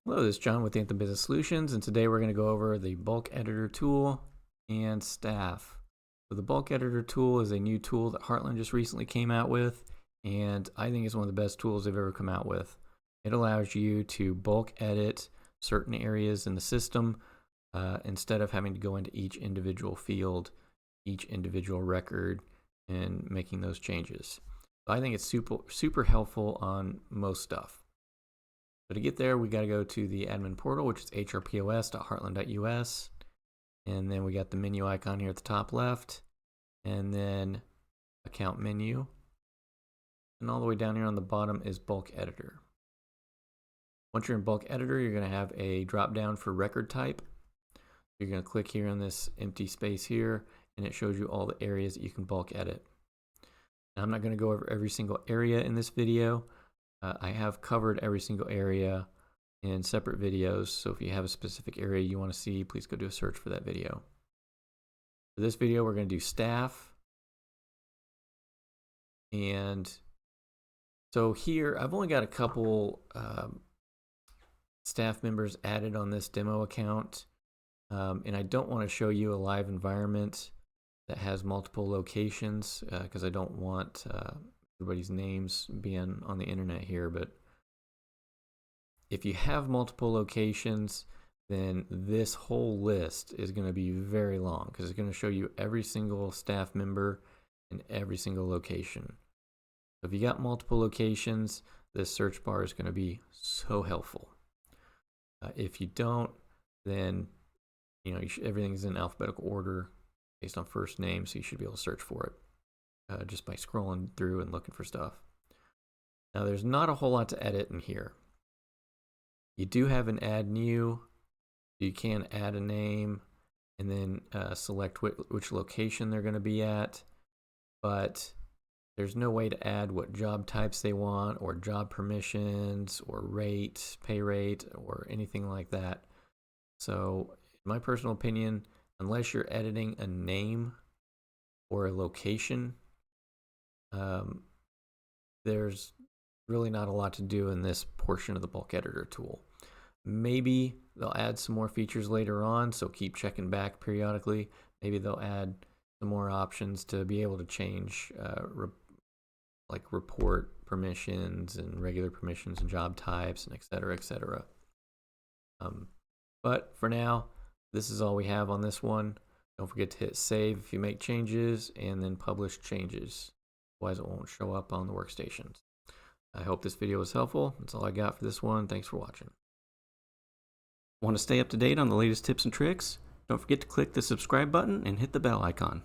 Hello, this is John with Anthem Business Solutions, and today we're going to go over the bulk editor tool and staff. So the bulk editor tool is a new tool that Heartland just recently came out with, and I think it's one of the best tools they've ever come out with. It allows you to bulk edit certain areas in the system instead of having to go into each individual field, each individual record, and making those changes. So I think it's super helpful on most stuff. So to get there, we got to go to the admin portal, which is hrpos.heartland.us. And then we got the menu icon here at the top left, and then account menu. And all the way down here on the bottom is bulk editor. Once you're in bulk editor, you're going to have a drop down for record type. You're going to click here on this empty space here, and it shows you all the areas that you can bulk edit. Now, I'm not going to go over every single area in this video. I have covered every single area in separate videos, so if you have a specific area you want to see, please go do a search for that video. For this video, we're going to do staff. And so here, I've only got a couple staff members added on this demo account, and I don't want to show you a live environment that has multiple locations because I don't want everybody's names being on the internet here. But if you have multiple locations, then this whole list is going to be very long because it's going to show you every single staff member in every single location. So if you got multiple locations, this search bar is going to be so helpful. If you don't, then everything's in alphabetical order based on first name, so you should be able to search for it just by scrolling through and looking for stuff. Now, there's not a whole lot to edit in here. You do have an add new. You can add a name and then select which location they're going to be at, but there's no way to add what job types they want or job permissions or rate, pay rate, or anything like that. So in my personal opinion, unless you're editing a name or a location, there's really not a lot to do in this portion of the bulk editor tool. Maybe they'll add some more features later on, so keep checking back periodically. Maybe they'll add some more options to be able to change like report permissions and regular permissions and job types and et cetera, et cetera. But for now, this is all we have on this one. Don't forget to hit save if you make changes and then publish changes. Otherwise, it won't show up on the workstations. I hope this video was helpful. That's all I got for this one. Thanks for watching. Want to stay up to date on the latest tips and tricks? Don't forget to click the subscribe button and hit the bell icon.